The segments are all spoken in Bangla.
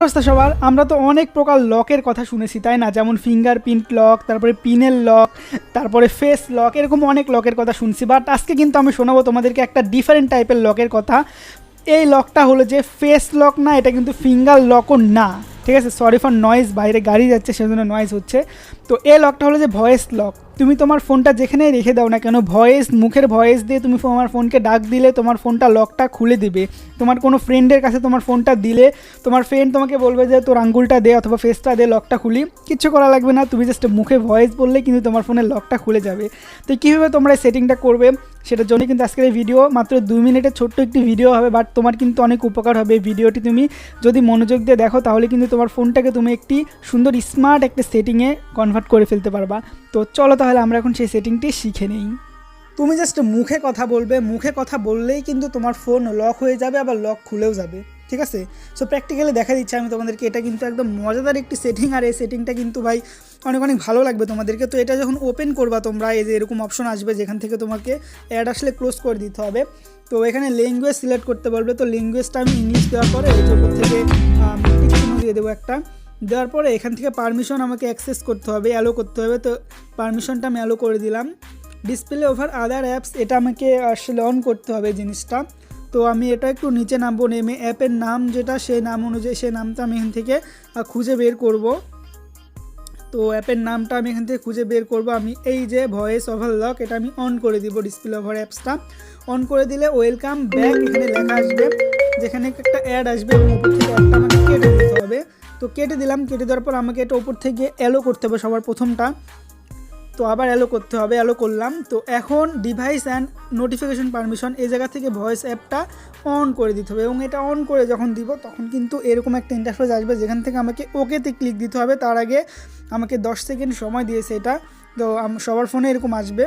অবস্থা সবার। আমরা তো অনেক প্রকার লকের কথা শুনেছি, তাই না? যেমন ফিঙ্গারপ্রিন্ট লক, তারপরে পিনের লক, তারপরে ফেস লক, এরকম অনেক লকের কথা শুনছি। বাট আজকে কিন্তু আমি শোনাবো তোমাদেরকে একটা ডিফারেন্ট টাইপের লকের কথা। এই লকটা হলো যে ফেস লক না, এটা কিন্তু ফিঙ্গার লকও না, ঠিক আছে? সরি ফর নয়েজ, বাইরে গাড়ি যাচ্ছে সেজন্য নয়েজ হচ্ছে। তো এই লকটা হলো যে ভয়েস লক। তুমি তোমার ফোনটা যেখানেই রেখে দাও না কেন, মুখের ভয়েস দিয়ে তুমি তোমার ফোনকে ডাক দিলে তোমার ফোনটা লকটা খুলে দিবে। তোমার কোনো ফ্রেন্ডের কাছে তোমার ফোনটা দিলে তোমার ফ্রেন্ড তোমাকে বলবে যে তোর আঙ্গুলটা দে অথবা ফেসটা দে, লকটা খুলি। কিচ্ছু করা লাগবে না, তুমি জাস্ট মুখে ভয়েস বললেই কিন্তু তোমার ফোনের লকটা খুলে যাবে। তো কীভাবে তোমরা এই সেটিংটা করবে সেটার জন্য কিন্তু আজকের এই ভিডিও। মাত্র 2 মিনিটের ছোট্ট একটি ভিডিও হবে, বাট তোমার কিন্তু অনেক উপকার হবে। এই ভিডিওটি তুমি যদি মনোযোগ দিয়ে দেখো তাহলে কিন্তু তোমার ফোনটাকে তুমি একটি সুন্দর স্মার্ট একটা সেটিংয়ে কনভার্ট করে ফেলতে পারবা। তো চলো তাহলে আমরা এখন সেই সেটিংটি শিখে নিই। তুমি জাস্ট মুখে কথা বলবে, মুখে কথা বললেই কিন্তু তোমার ফোন লক হয়ে যাবে, আবার লক খুলেও যাবে, ঠিক আছে? সো প্র্যাকটিক্যালি দেখা দিচ্ছি আমি তোমাদেরকে। এটা কিন্তু একদম মজাদার একটি সেটিং, আর এই সেটিংটা কিন্তু ভাই অনেক অনেক ভালো লাগবে তোমাদেরকে। তো এটা যখন ওপেন করবা তোমরা, এই যে এরকম অপশন আসবে যেখান থেকে তোমাকে অ্যাড আসলে ক্লোজ করে দিতে হবে। তো এখানে ল্যাঙ্গুয়েজ সিলেক্ট করতে বলবে। তো ল্যাঙ্গুয়েজটা আমি ইংলিশ দেওয়ার পরে এই যে উপর থেকে টিক দিয়ে দেবো একটা। দেওয়ার পরে এখান থেকে পারমিশন আমাকে অ্যাক্সেস করতে হবে, অ্যালো করতে হবে। তো পারমিশনটা আমি অ্যালো করে দিলাম। ডিসপ্লে ওভার আদার অ্যাপস, এটা আমাকে আসলে অন করতে হবে জিনিসটা। তো আমি এটা একটু নিচে নামবো, নেমে অ্যাপের নাম যেটা সেই নাম অনুযায়ী সেই নামটা আমি এখান থেকে খুঁজে বের করব। তো অ্যাপের নামটা আমি এখান থেকে খুঁজে বের করব। আমি এই যে ভয়েস ওভার লক, এটা আমি অন করে দিব। ডিসপ্লে ওভার অ্যাপসটা অন করে দিলে ওয়েলকাম ব্যাক এখানে লেখা আসবে, যেখানে একটা অ্যাড আসবে এবং উপর থেকে অ্যাডটা আমাকে কেটে দিতে হবে। তো কেটে দিলাম। কেটে দেওয়ার পর আমাকে এটা উপর থেকে অ্যালো করতে হবে সবার প্রথমটা। তো আবার অ্যালো করতে হবে, অ্যালো করলাম। তো এখন ডিভাইস অ্যান্ড নোটিফিকেশন পারমিশন এই জায়গা থেকে ভয়েস অ্যাপটা অন করে দিতে হবে, এবং এটা অন করে যখন দিব তখন কিন্তু এরকম একটা ইন্টারফেস আসবে যেখান থেকে আমাকে ওকেতে ক্লিক দিতে হবে। তার আগে আমাকে 10 সেকেন্ড সময় দিয়েছে এটা। তো সবার ফোনে এরকম আসবে।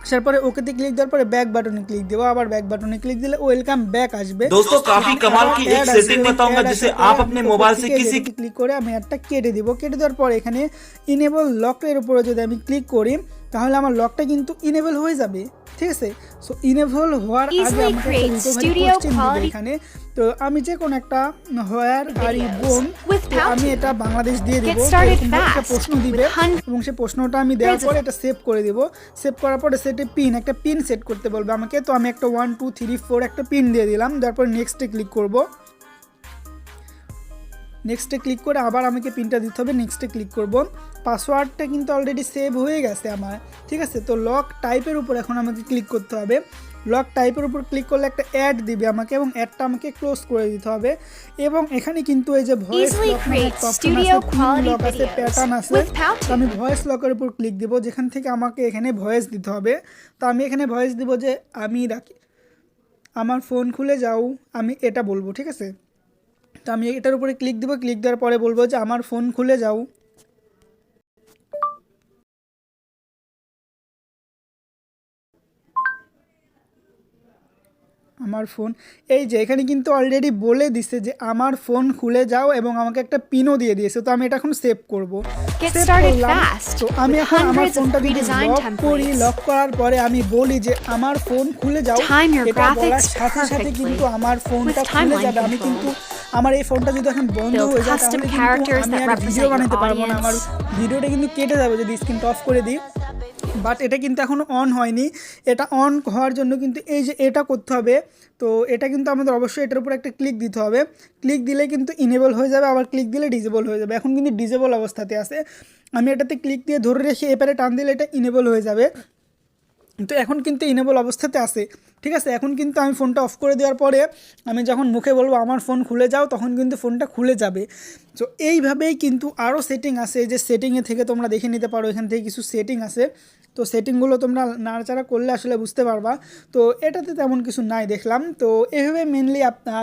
আসার পরে ওকেতে ক্লিক দেওয়ার পরে ব্যাক বাটনে ক্লিক দেবো। আবার ব্যাক বাটনে ক্লিক দিলে ওয়েলকাম ব্যাক আসবে। दोस्तों काफी कमाल की एक सेटिंग बताऊंगा जिसे आप अपने मोबाइल से किसी ক্লিক করে আমি একটা কেটে দিব। কেটে দেওয়ার পর এখানে ইনেবল লকের উপরে যদি আমি ক্লিক করি তাহলে আমার লকটা কিন্তু ইনেবল হয়ে যাবে, ঠিক আছে? সো ইনেবল হওয়ার আগে আমাকে একটা কোশ্চেন দিবে এখানে। তো আমি যে কোনো একটা হোয়ার আর ইউ বোর্ন, আমি এটা বাংলাদেশ দিয়ে দিব। একটা প্রশ্ন দিবে এবং সেই প্রশ্নটা আমি দেওয়ার পরে এটা সেভ করে দিব। সেভ করার পরে সেটে একটা পিন সেট করতে বলবে আমাকে। তো আমি একটা 1 2 3 4 একটা পিন দিয়ে দিলাম। তারপর নেক্সটে ক্লিক করব। নেক্সটে ক্লিক করে আবার আমাকে পিনটা দিতে হবে। নেক্সটে ক্লিক করব। পাসওয়ার্ডটা কিন্তু অলরেডি সেভ হয়ে গেছে আমার, ঠিক আছে? তো লক টাইপের উপর এখন আমাকে ক্লিক করতে হবে। লক টাইপের উপর ক্লিক করলে একটা অ্যাড দিবে আমাকে এবং অ্যাডটা আমাকে ক্লোজ করে দিতে হবে। এবং এখানে কিন্তু এই যে ভয়েস লক লক আছে, প্যাটার্ন আছে। তো আমি ভয়েস লকের উপর ক্লিক দিব, যেখান থেকে আমাকে এখানে ভয়েস দিতে হবে। তো আমি এখানে ভয়েস দিব যে আমি রাখি আমার ফোন খুলে যাও, আমি এটা বলবো, ঠিক আছে? তো আমি এটার উপরে ক্লিক দিব। ক্লিক দেওয়ার পরে বলবো যে আমার ফোন খুলে যাও। আমার ফোন, এই যে এখানে কিন্তু অলরেডি বলে দিছে যে আমার ফোন খুলে যাও এবং আমাকে একটা পিনও দিয়ে দিয়েছে। তো আমি এটা এখন সেভ করবো। তো আমি এখন আমার ফোনটা যদি লক করি, লক করার পরে আমি বলি যে আমার ফোন খুলে যাও, এটা বলার সাথে সাথে কিন্তু আমার ফোনটা খুলে যাবে। আমি কিন্তু আমার এই ফোনটা যদি এখন বন্ধ হয়ে যায় তাহলে কিন্তু আমি আর ভিডিও বানাতে পারবো না। আমার ভিডিওটা কিন্তু কেটে যাবে যদি স্ক্রিনটা অফ করে দিই। বাট এটা কিন্তু এখনও অন হয়নি। এটা অন হওয়ার জন্য কিন্তু এই যে এটা করতে হবে। তো এটা কিন্তু আমাদের অবশ্যই এটার উপর একটা ক্লিক দিতে হবে। ক্লিক দিলে কিন্তু ইনেবল হয়ে যাবে, আবার ক্লিক দিলে ডিজেবল হয়ে যাবে। এখন কিন্তু ডিজেবল অবস্থাতে আছে। আমি এটাতে ক্লিক দিয়ে ধরে রেখে এপারে টান দিলে এটা ইনেবল হয়ে যাবে। তো এখন কিন্তু ইনেবল অবস্থাতে আছে, ঠিক আছে? এখন কিন্তু আমি ফোনটা অফ করে দেওয়ার পরে আমি যখন মুখে বলবো আমার ফোন খুলে যাও তখন কিন্তু ফোনটা খুলে যাবে। তো এইভাবেই কিন্তু আরও সেটিং আছে, যে সেটিংয়ে থেকে তোমরা দেখে নিতে পারো। এখান থেকে কিছু সেটিং আছে, তো সেটিংগুলো তোমরা নাড়াচাড়া করলে আসলে বুঝতে পারবা। তো এটাতে তেমন কিছু নাই দেখলাম। তো এইভাবে মেনলি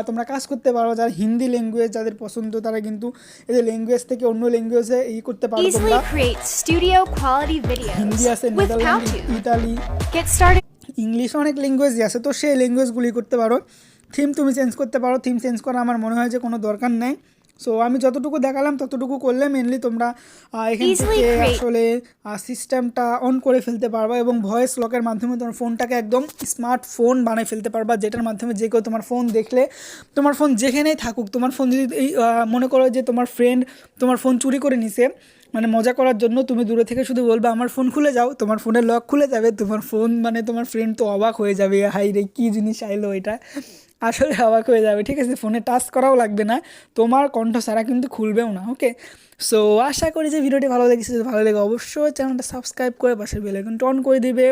তোমরা কাজ করতে পারো। যারা হিন্দি ল্যাঙ্গুয়েজ যাদের পছন্দ তারা কিন্তু এই যে ল্যাঙ্গুয়েজ থেকে অন্য ল্যাঙ্গুয়েজে করতে পারো তোমরা। হিন্দি আছে, নেদারল্যান্ড, ইতালি, ইংলিশ, অনেক ল্যাঙ্গুয়েজই আছে। তো সেই ল্যাঙ্গুয়েজগুলি করতে পারো। থিম তুমি চেঞ্জ করতে পারো। থিম চেঞ্জ করা আমার মনে হয় যে কোনো দরকার নেই। সো আমি যতটুকু দেখালাম ততটুকু করলে মেনলি তোমরা এখান থেকে আসলে সিস্টেমটা অন করে ফেলতে পারবা এবং ভয়েস লকের মাধ্যমে তোমার ফোনটাকে একদম স্মার্টফোন বানিয়ে ফেলতে পারবা, যেটার মাধ্যমে যে কেউ তোমার ফোন দেখলে, তোমার ফোন যেখানেই থাকুক, তোমার ফোন যদি এই মনে করো যে তোমার ফ্রেন্ড তোমার ফোন চুরি করে নিছে, মানে মজা করার জন্য তুমি দূরে থেকে শুধু বলবে আমার ফোন খুলে যাও, তোমার ফোনের লক খুলে যাবে, তোমার ফোন মানে তোমার ফ্রেন্ড তো অবাক হয়ে যাবে, হাই রে কী জিনিস আইলো এটা, আসলে অবাক হয়ে যাবে। ঠিক আছে, ফোনে টাচ করাও লাগবে না, তোমার কণ্ঠ ছাড়া কিন্তু খুলবেও না। ওকে, সো আশা করি যে ভিডিওটি ভালো লেগেছে, যদি ভালো লেগে অবশ্যই চ্যানেলটা সাবস্ক্রাইব করে পাশের বেল আইকনটা অন করে দিবে।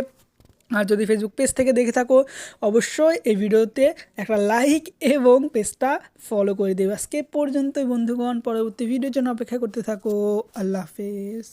আর যদি ফেসবুক পেজ থেকে দেখে থাকো অবশ্যই এই ভিডিওতে একটা লাইক এবং পেজটা ফলো করে দেবে। আজকে পর্যন্তই বন্ধুগণ, পরবর্তী ভিডিওর জন্য অপেক্ষা করতে থাকো। আল্লাহ হাফেজ।